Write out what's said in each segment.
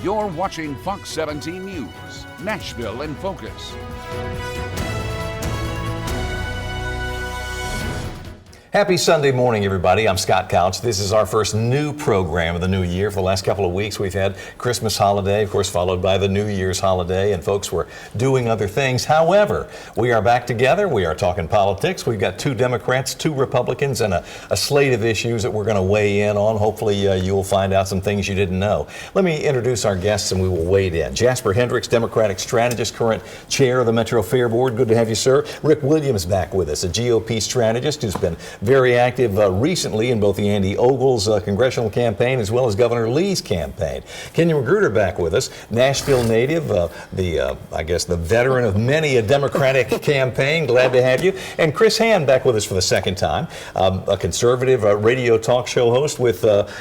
You're watching Fox 17 News, Nashville in Focus. Happy Sunday morning, everybody. I'm Scott Couch. This is our first new program of the new year. For the last couple of weeks, we've had Christmas holiday, of course, followed by the New Year's holiday, and folks were doing other things. However, we are back together. We are talking politics. We've got 2 Democrats, 2 Republicans, and a slate of issues that we're going to weigh in on. Hopefully, you'll find out some things you didn't know. Let me introduce our guests, and we will wade in. Jasper Hendricks, Democratic strategist, current chair of the Metro Fair Board. Good to have you, sir. Rick Williams back with us, a GOP strategist who's been very active recently in both the Andy Ogles congressional campaign as well as Governor Lee's campaign. Kenya Magruder back with us, Nashville native, I guess the veteran of many a Democratic campaign. Glad to have you. And Chris Hand back with us for the second time, a conservative radio talk show host with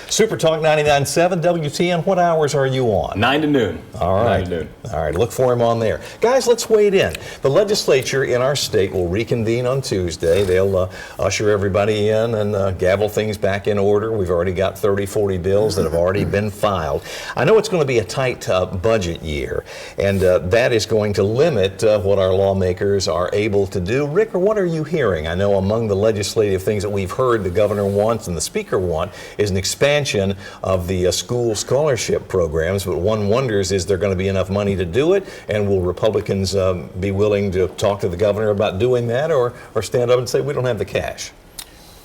Super Talk 99.7 WTN. What hours are you on? 9 to noon. All right. 9 to noon. All right, look for him on there. Guys, let's wade in. The legislature in our state will reconvene on Tuesday. They'll usher everybody in and gavel things back in order. We've already got 30, 40 bills that have already been filed. I know it's going to be a tight budget year, and that is going to limit what our lawmakers are able to do. Rick, what are you hearing? I know among the legislative things that we've heard the governor wants and the speaker want is an expansion of the school scholarship programs, but one wonders, is there going to be enough money to do it, and will Republicans be willing to talk to the governor about doing that, or stand up and say we don't have the cash?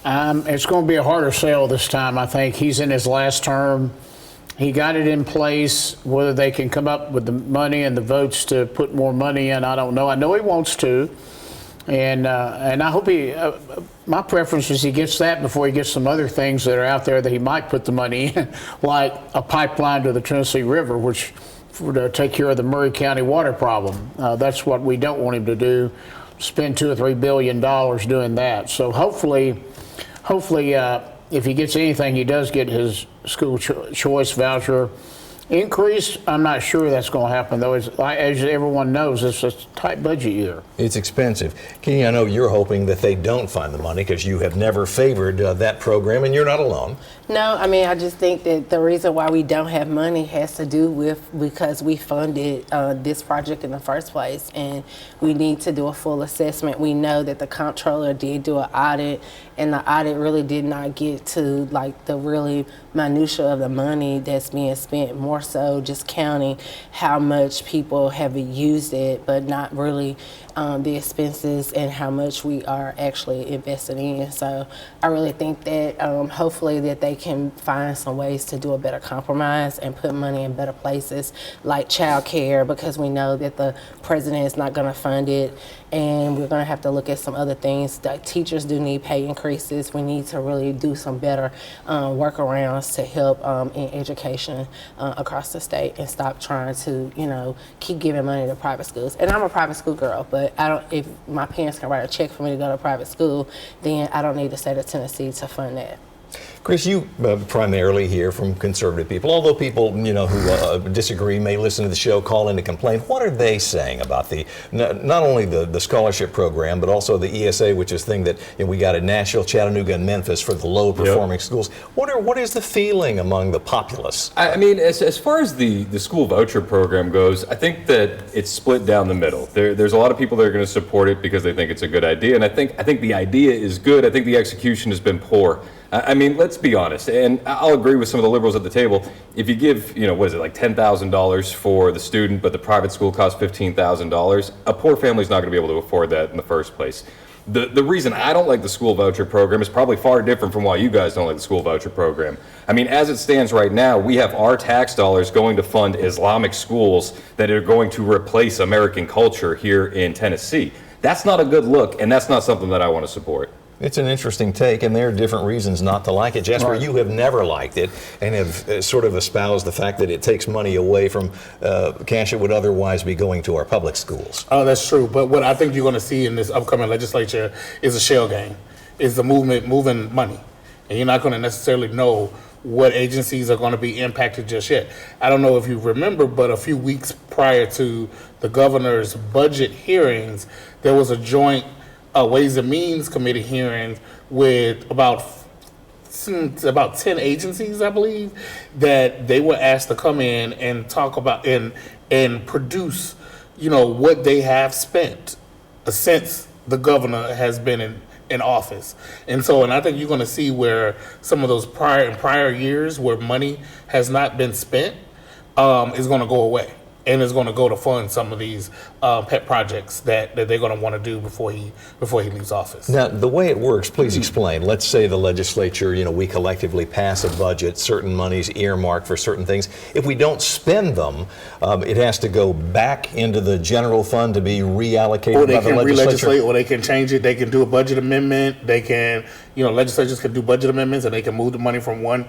It's going to be a harder sell this time. I think he's in his last term. He got it in place. Whether they can come up with the money and the votes to put more money in, I don't know. I know he wants to, and I hope he. My preference is he gets that before he gets some other things that are out there that he might put the money in, like a pipeline to the Tennessee River, which would take care of the Murray County water problem. That's what we don't want him to do. Spend $2 or $3 billion doing that. So hopefully, if he gets anything, he does get his school choice voucher increased. I'm not sure that's going to happen, though. As everyone knows, it's a tight budget year. It's expensive. Kenny, I know you're hoping that they don't find the money because you have never favored that program, and you're not alone. No, I mean, I just think that the reason why we don't have money has to do with because we funded this project in the first place, and we need to do a full assessment. We know that the comptroller did do an audit, and the audit really did not get to like the really minutia of the money that's being spent, more so just counting how much people have used it, but not really the expenses and how much we are actually investing in. So I really think that hopefully that they can find some ways to do a better compromise and put money in better places like child care, because we know that the president is not going to fund it, and we're going to have to look at some other things. Like teachers do need pay increases. We need to really do some better workarounds to help in education across the state and stop trying to, keep giving money to private schools. And I'm a private school girl, but if my parents can write a check for me to go to private school, then I don't need the state of Tennessee to fund that. Chris, you primarily hear from conservative people, although people who disagree may listen to the show, call in to complain. What are they saying about not only the scholarship program, but also the ESA, which is a thing that we got in Nashville, Chattanooga, and Memphis for the low-performing schools? What is the feeling among the populace? I mean, as far as the school voucher program goes, I think that it's split down the middle. There's a lot of people that are going to support it because they think it's a good idea, and I think the idea is good. I think the execution has been poor. I mean, let's be honest, and I'll agree with some of the liberals at the table. If you give, like $10,000 for the student, but the private school costs $15,000, a poor family's not going to be able to afford that in the first place. The reason I don't like the school voucher program is probably far different from why you guys don't like the school voucher program. I mean, as it stands right now, we have our tax dollars going to fund Islamic schools that are going to replace American culture here in Tennessee. That's not a good look, and that's not something that I want to support. It's an interesting take, and there are different reasons not to like it. Jasper, you have never liked it and have sort of espoused the fact that it takes money away from cash that would otherwise be going to our public schools. Oh, that's true. But what I think you're going to see in this upcoming legislature is a shell game, is the moving money. And you're not going to necessarily know what agencies are going to be impacted just yet. I don't know if you remember, but a few weeks prior to the governor's budget hearings, there was a joint Ways and Means Committee hearing with about about 10 agencies, I believe, that they were asked to come in and talk about and produce, what they have spent since the governor has been in office. And I think you're going to see where some of those prior years where money has not been spent is going to go away. And is going to go to fund some of these pet projects that they're going to want to do before he leaves office. Now, the way it works, please explain. Let's say the legislature, we collectively pass a budget, certain money's earmarked for certain things. If we don't spend them, it has to go back into the general fund to be reallocated or they by the can legislature. Re-legislate, or they can change it. They can do a budget amendment. They can, legislatures can do budget amendments, and they can move the money from one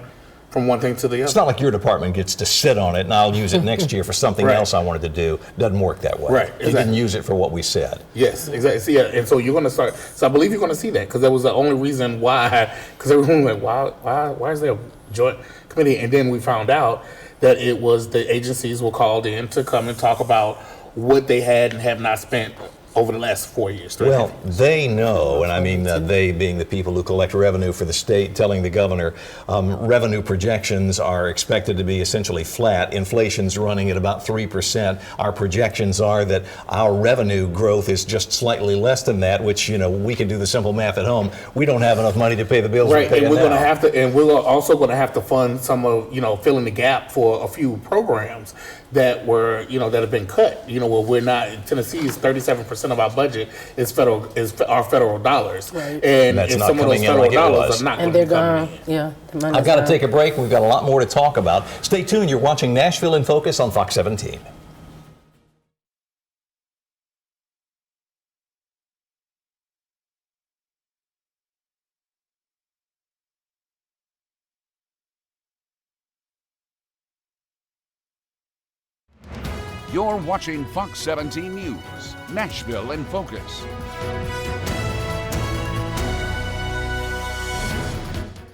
thing to the other. It's not like your department gets to sit on it and I'll use it next year for something Right. else I wanted to do. Doesn't work that way. Right, They didn't exactly. use it for what we said. Yes, exactly. So, yeah, and so you're going to start. So I believe you're going to see that because that was the only reason why. Because everyone was like, why is there a joint committee? And then we found out that it was the agencies were called in to come and talk about what they had and have not spent over the last 4 years. Well, they know, and I mean they being the people who collect revenue for the state, telling the governor revenue projections are expected to be essentially flat. Inflation's running at about 3%. Our projections are that our revenue growth is just slightly less than that, which, we can do the simple math at home. We don't have enough money to pay the bills. Right, and we're going to now. have to, and we're also going to have to fund some of, filling the gap for a few programs that were, that have been cut. Where we're not. Tennessee is 37% of our budget is our federal dollars, Right. and That's if not some of those coming in federal like it dollars was. are not And going they're to come gone. in. Yeah. the money's I've got to gone. take a break. We've got a lot more to talk about. Stay tuned. You're watching Nashville in Focus on Fox 17. You're watching Fox 17 News, Nashville in Focus.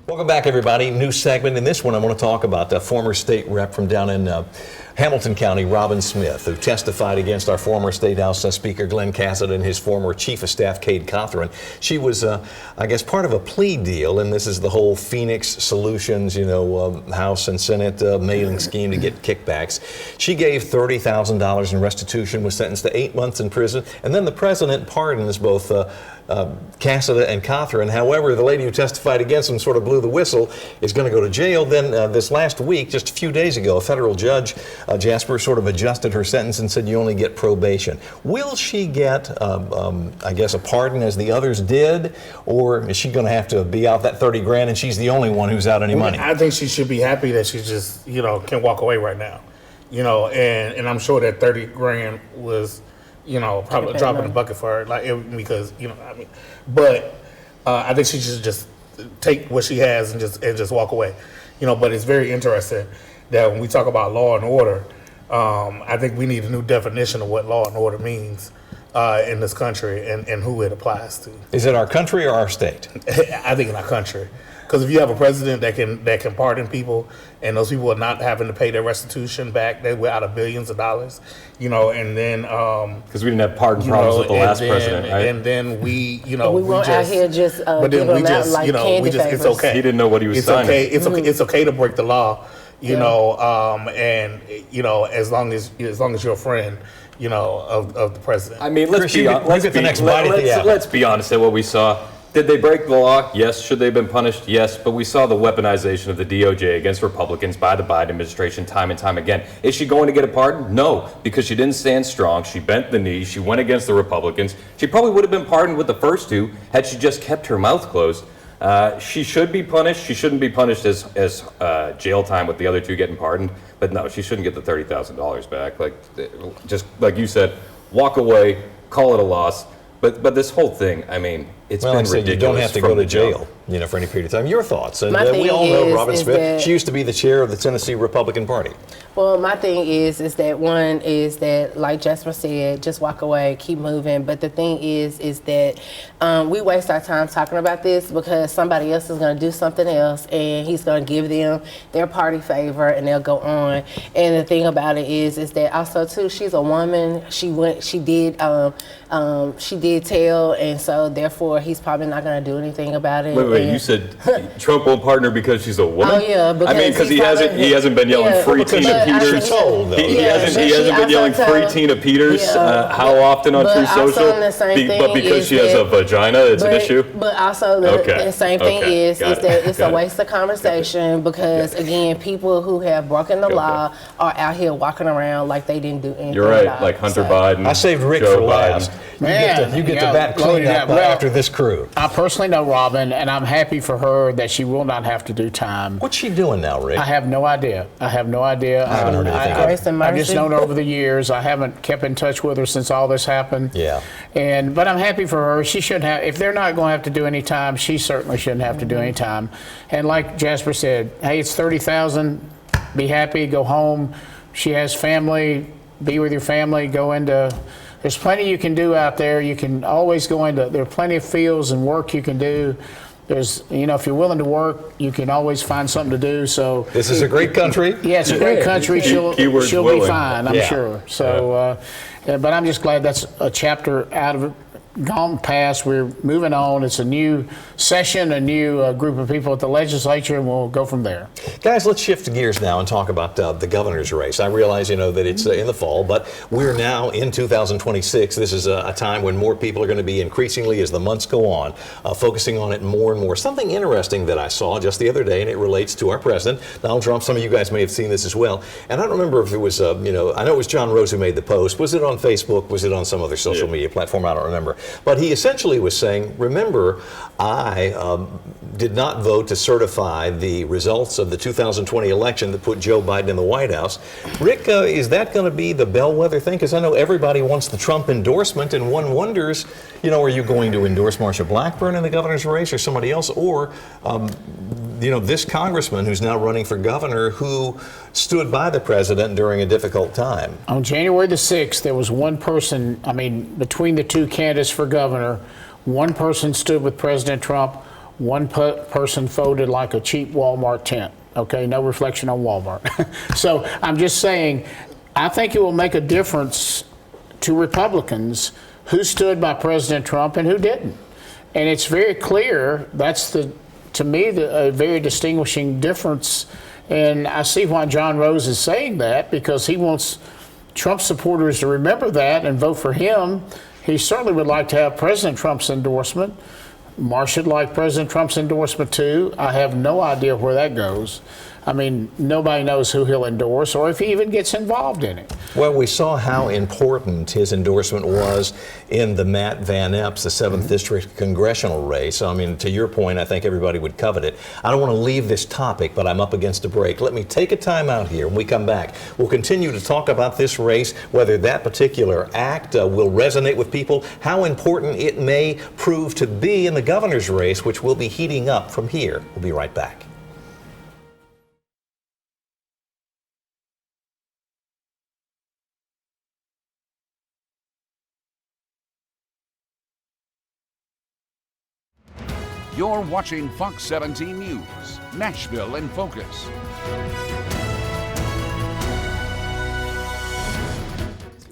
Welcome back, everybody. New segment. In this one, I want to talk about a former state rep from down in Hamilton County, Robin Smith, who testified against our former State House Speaker Glenn Cassidy and his former Chief of Staff, Cade Cothran. She was, I guess, part of a plea deal, and this is the whole Phoenix Solutions, House and Senate mailing scheme to get kickbacks. She gave $30,000 in restitution, was sentenced to 8 months in prison, and then the president pardons both Cassidy and Cothran. However, the lady who testified against him sort of blew the whistle, is going to go to jail. Then this last week, just a few days ago, a federal judge, Jasper, sort of adjusted her sentence and said you only get probation. Will she get, I guess, a pardon as the others did, or is she going to have to be out that 30 grand and she's the only one who's out any money? I think she should be happy that she just, can walk away right now. And I'm sure that 30 grand was, probably a drop in the bucket for her, because, but I think she should just take what she has and just walk away. But it's very interesting that when we talk about law and order, I think we need a new definition of what law and order means in this country and who it applies to. Is it our country or our state? I think in our country. Because if you have a president that can pardon people, and those people are not having to pay their restitution back, they were out of billions of dollars, and then Because we didn't have pardon problems with the last president, right? And then we, we weren't out here just but giving then we them out just, like candy it's favors. okay. He didn't know what he was It's signing. okay. It's okay to break the law, and as long as you're a friend, of the president. I mean, Chris, you get the next bite at the apple. let's be honest at what we saw. Did they break the law? Yes. Should they have been punished? Yes. But we saw the weaponization of the DOJ against Republicans by the Biden administration time and time again. Is she going to get a pardon? No, because she didn't stand strong. She bent the knee. She went against the Republicans. She probably would have been pardoned with the first two had she just kept her mouth closed. She should be punished. She shouldn't be punished as jail time with the other two getting pardoned. But no, she shouldn't get the $30,000 back. Just like you said, walk away, call it a loss. But this whole thing, I mean, it's been ridiculous. You don't have to from go to the jump. jail, for any period of time. Your thoughts? And My we thing all know is Robin Smith. that- She used to be the chair of the Tennessee Republican Party. Well, my thing is that one is that, like Jasper said, just walk away, keep moving. But the thing is that we waste our time talking about this because somebody else is going to do something else, and he's going to give them their party favor, and they'll go on. And the thing about it is that also too, she's a woman. She did tell, and so therefore sure he's probably not going to do anything about it. Wait, you said Trump won't partner because she's a woman? Oh, yeah, because I mean, because he hasn't been yelling yeah, free because Tina I Peters. told, though. He Yeah, hasn't but been yelling also free told- Tina Peters Yeah. how often on But True also Social? the same thing But because is she has that- a vagina, it's an issue? But also the same thing Okay. is Got it. that it's Got a it. waste of conversation because, again, people who have broken the Okay. law are out here walking around like they didn't do anything. You're right, about like it. Hunter So- Biden. I saved Rick Joe for Biden. last. Man, you get yeah, the bat loaded cleaned up up. Well, after this crew. I personally know Robin, and I'm happy for her that she will not have to do time. What's she doing now, Rick? I have no idea. I haven't heard anything. Grace and I've just mercy. known her over the years. I haven't kept in touch with her since all this happened. Yeah. But I'm happy for her. She shouldn't have. If they're not going to have to do any time, she certainly shouldn't have to do any time. And like Jasper said, hey, it's 30,000. Be happy. Go home. She has family. Be with your family. Go into. There's plenty you can do out there. You can always go into. There are plenty of fields and work you can do. There's, if you're willing to work, you can always find something to do. So This is a great country. yeah, it's a great country. She'll be willing. fine, I'm Yeah. sure. So, but I'm just glad that's a chapter out of it, gone past. We're moving on. It's a new session, a new group of people at the legislature, and we'll go from there. Guys, let's shift gears now and talk about the governor's race. I realize, that it's in the fall, but we're now in 2026. This is a time when more people are going to be increasingly, as the months go on, focusing on it more and more. Something interesting that I saw just the other day, and it relates to our president, Donald Trump. Some of you guys may have seen this as well. And I don't remember if it was, I know it was John Rose who made the post. Was it on Facebook? Was it on some other social media platform? I don't remember. But he essentially was saying, remember, I did not vote to certify the results of the 2020 election that put Joe Biden in the White House. Rick, is that going to be the bellwether thing? Because I know everybody wants the Trump endorsement, and one wonders, are you going to endorse Marsha Blackburn in the governor's race or somebody else? Or, this congressman who's now running for governor who stood by the president during a difficult time. On January the 6th, there was one person, between the two candidates for governor, one person stood with President Trump, one person folded like a cheap Walmart tent. Okay, no reflection on Walmart. So I'm just saying, I think it will make a difference to Republicans who stood by President Trump and who didn't. And it's very clear that's to me, a very distinguishing difference. And I see why John Rose is saying that, because he wants Trump supporters to remember that and vote for him. He certainly would like to have President Trump's endorsement. Marsha would like President Trump's endorsement too. I have no idea where that goes. Nobody knows who he'll endorse or if he even gets involved in it. Well, we saw how important his endorsement was in the Matt Van Epps, the 7th District congressional race. To your point, I think everybody would covet it. I don't want to leave this topic, but I'm up against a break. Let me take a time out here. When we come back, we'll continue to talk about this race, whether that particular act will resonate with people, how important it may prove to be in the governor's race, which will be heating up from here. We'll be right back. You're watching Fox 17 News, Nashville in Focus.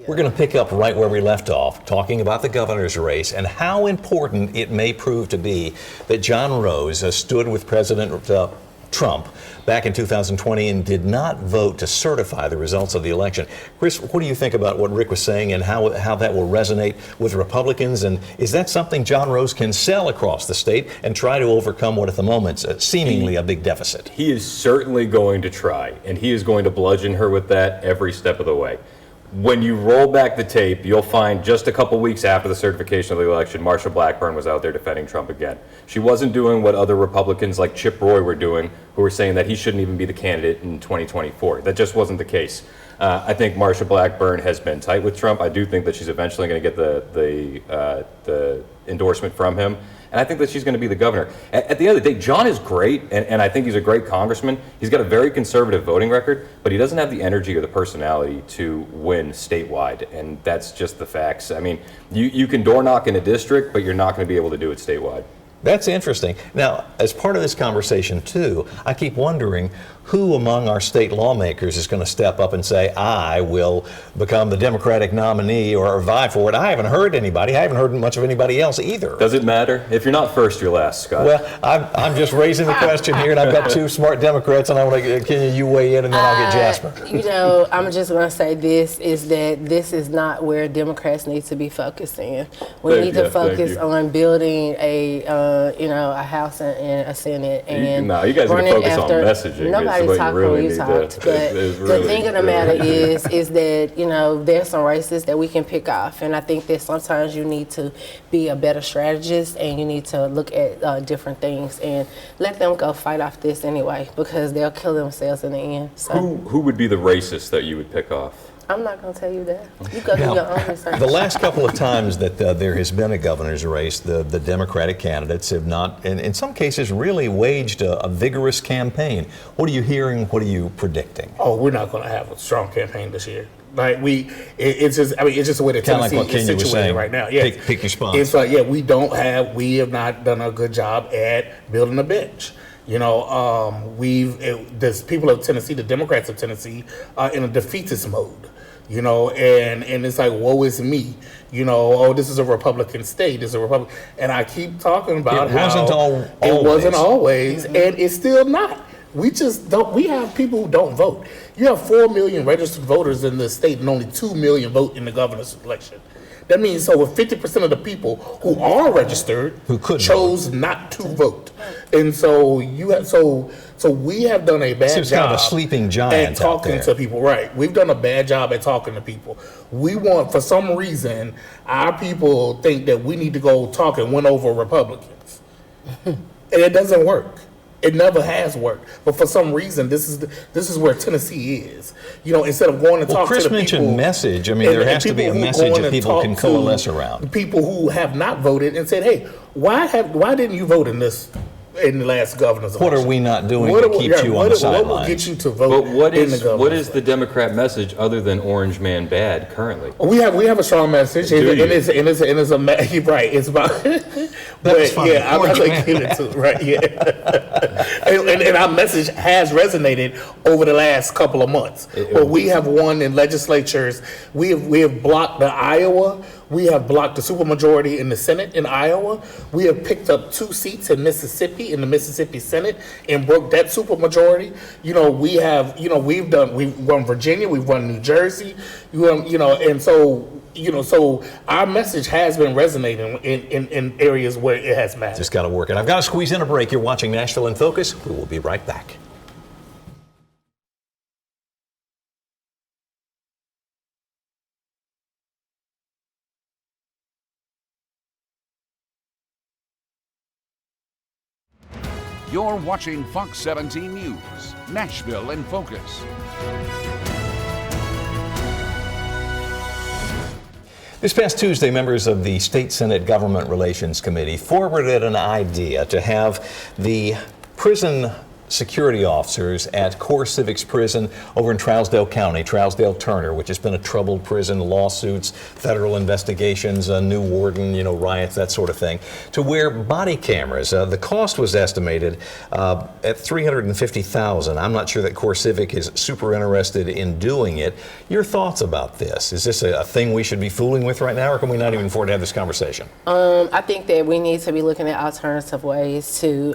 We're going to pick up right where we left off, talking about the governor's race and how important it may prove to be that John Rose stood with President Trump back in 2020 and did not vote to certify the results of the election. Chris, what do you think about what Rick was saying and how that will resonate with Republicans? And is that something John Rose can sell across the state and try to overcome what at the moment's seemingly a big deficit? He is certainly going to try, and he is going to bludgeon her with that every step of the way. When you roll back the tape, you'll find just a couple weeks after the certification of the election, Marsha Blackburn was out there defending Trump again. She wasn't doing what other Republicans like Chip Roy were doing, who were saying that he shouldn't even be the candidate in 2024. That just wasn't the case. I think Marsha Blackburn has been tight with Trump. I do think that she's eventually going to get the endorsement from him. And I think that she's going to be the governor. At the end of the day, John is great, and I think he's a great congressman. He's got a very conservative voting record, but he doesn't have the energy or the personality to win statewide, and that's just the facts. You can door knock in a district, but you're not going to be able to do it statewide. That's interesting. Now, as part of this conversation, too, I keep wondering who among our state lawmakers is going to step up and say, I will become the Democratic nominee or vie for it? I haven't heard anybody. I haven't heard much of anybody else either. Does it matter? If you're not first, you're last, Scott. Well, I'm just raising the question here, and I've got two smart Democrats, and I want to, can you weigh in, and then I'll get Jasper. You know, I'm just going to say this is that this is not where Democrats need to be focused in. We need to focus on building a House and a Senate, and you guys need to focus on messaging. Nobody's talking when you talked, but the thing of the matter is that, you know, there's some races that we can pick off, and I think that sometimes you need to be a better strategist, and you need to look at different things and let them go fight off this anyway, because they'll kill themselves in the end. So who would be the racist that you would pick off? I'm not going to tell you that. You go do your own research. The last couple of times that there has been a governor's race, the Democratic candidates have not, in some cases, really waged a vigorous campaign. What are you hearing? What are you predicting? Oh, we're not going to have a strong campaign this year. Like it's just the way that Tennessee is situated right now. Yeah, pick your spots. It's like, we have not done a good job at building a bench. You know, the people of Tennessee, the Democrats of Tennessee, are in a defeatist mode. You know, and it's like, woe is me. You know, this is a Republican state. This is a Republican, and I keep talking about it wasn't always, and it's still not. We just don't. We have people who don't vote. You have 4 million registered voters in the state, and only 2 million vote in the governor's election. That means over 50% of the people who are registered chose not to vote, and so we have done a bad job. It's kind of a sleeping giant at talking to people. Right, we've done a bad job at talking to people. We want, for some reason, our people think that we need to go talk and win over Republicans, and it doesn't work. It never has worked, but for some reason, this is where Tennessee is. You know, instead of going to talk Chris to the mentioned people, message. I mean, there has to be a message that people can coalesce around. People who have not voted and said, "Hey, why didn't you vote in the last governor's election? What are we not doing that keeps you on the sidelines? What will get you to vote in the governor's what is the Democrat message other than Orange Man Bad currently? We have a strong message, and it's you're right. It's about, but yeah, I'm not going to give it to right. Yeah, and our message has resonated over the last couple of months. But we have won in legislatures. We have blocked the Iowa. We have blocked the supermajority in the Senate in Iowa. We have picked up 2 seats in Mississippi in the Mississippi Senate and broke that supermajority. You know, we've won Virginia, we've won New Jersey. And so our message has been resonating in areas where it has mattered. Just got to work it. I've got to squeeze in a break. You're watching Nashville in Focus. We will be right back. You're watching Fox 17 News, Nashville in Focus. This past Tuesday, members of the State Senate Government Relations Committee forwarded an idea to have the prison security officers at Core Civics Prison over in Trousdale County, Trousdale-Turner, which has been a troubled prison, lawsuits, federal investigations, a new warden, riots, that sort of thing, to wear body cameras. The cost was estimated at $350,000. I'm not sure that Core Civic is super interested in doing it. Your thoughts about this? Is this a thing we should be fooling with right now, or can we not even afford to have this conversation? I think that we need to be looking at alternative ways to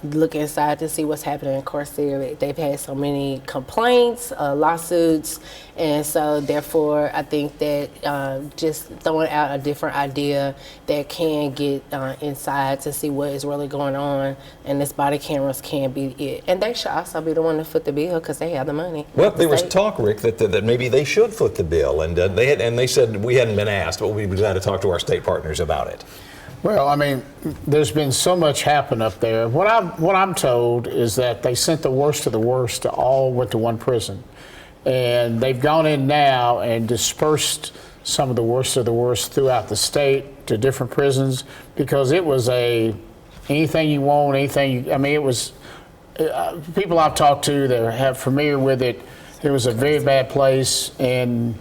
look inside to see what's happening in Core Civic. They've had so many complaints, lawsuits, and so therefore I think that just throwing out a different idea that can get inside to see what is really going on, and this body cameras can be it. And they should also be the one to foot the bill because they have the money. Well, there was talk, Rick, that maybe they should foot the bill, and they said we hadn't been asked, but we'd be glad to talk to our state partners about it. Well, I mean, there's been so much happen up there. What I'm told is that they sent the worst of the worst to all went to one prison, and they've gone in now and dispersed some of the worst throughout the state to different prisons because it was anything you want, it was people I've talked to that have familiar with it. It was a very bad place, and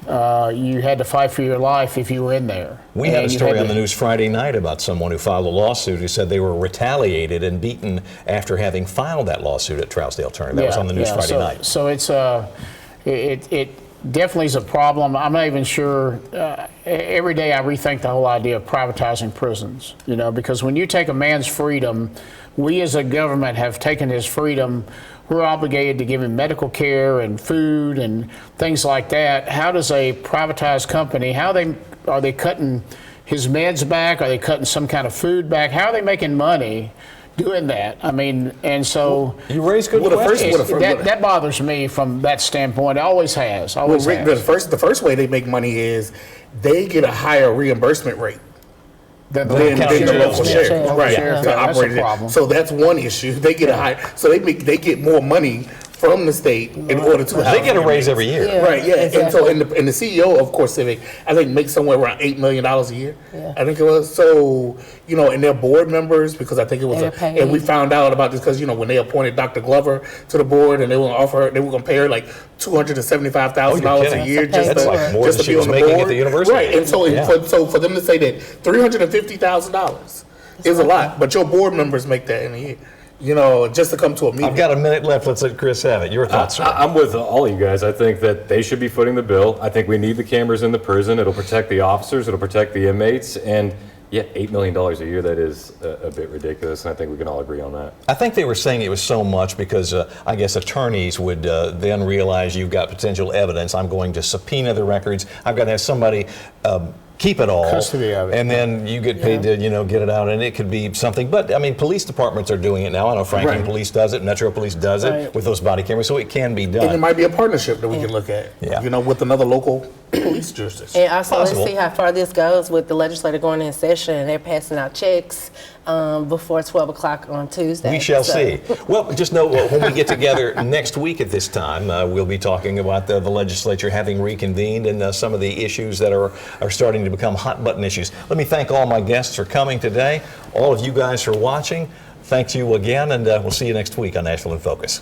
you had to fight for your life if you were in there. We had a And you story on to- the news Friday night about someone who filed a lawsuit who said they were retaliated and beaten after having filed that lawsuit at Trousdale Turner. That was on the news Friday night. So it's it definitely is a problem. I'm not even sure. Every day I rethink the whole idea of privatizing prisons. Because when you take a man's freedom, we as a government have taken his freedom. We're obligated to give him medical care and food and things like that. How does a privatized company? Are they cutting his meds back? Are they cutting some kind of food back? How are they making money doing that? I mean, and so You raise good Well, questions. that bothers me from that standpoint. It always has. Always Rick, has. the first way they make money is they get a higher reimbursement rate than the local sheriff, right? sheriff, to yeah, that's operate a it. problem. So that's one issue. They get a high, so they get more money from the state in order to. They get a raise every year. Yeah. Right, yeah, and so Exactly. and the CEO of Core Civic, I think makes somewhere around $8 million a year. Yeah. I think it was. So and they're board members because I think it was. They're paid. And we found out about this because when they appointed Dr. Glover to the board and they were going to pay her like $275,000 Oh, you're a kidding. year just That's to, like more just than to she be was on the making board. at the university. Right, and so Yeah. for them to say that $350,000 is a lot, but your board members make that in a year. Just to come to a meeting. I've got a minute left. Let's let Chris have it. Your thoughts, sir? I'm with all you guys. I think that they should be footing the bill. I think we need the cameras in the prison. It'll protect the officers. It'll protect the inmates. And yeah, $8 million a year, that is a bit ridiculous. And I think we can all agree on that. I think they were saying it was so much because I guess attorneys would then realize you've got potential evidence. I'm going to subpoena the records. I've got to have somebody keep it all. Custody of it. And then you get paid to, get it out, and it could be something. But, I mean, police departments are doing it now. I know Franklin Right. Police does it, Metro Police does it Right. with those body cameras, so it can be And it done. might be a partnership that we can look at, Yeah. with another local police jurisdiction. And also, Possible. let's see how far this goes with the legislature going in session and they're passing out checks before 12 o'clock on Tuesday. We shall So- see. Well, just know when we get together next week at this time, we'll be talking about the legislature having reconvened and some of the issues that are starting to become hot button issues. Let me thank all my guests for coming today, all of you guys for watching. Thank you again, and we'll see you next week on Nashville in Focus.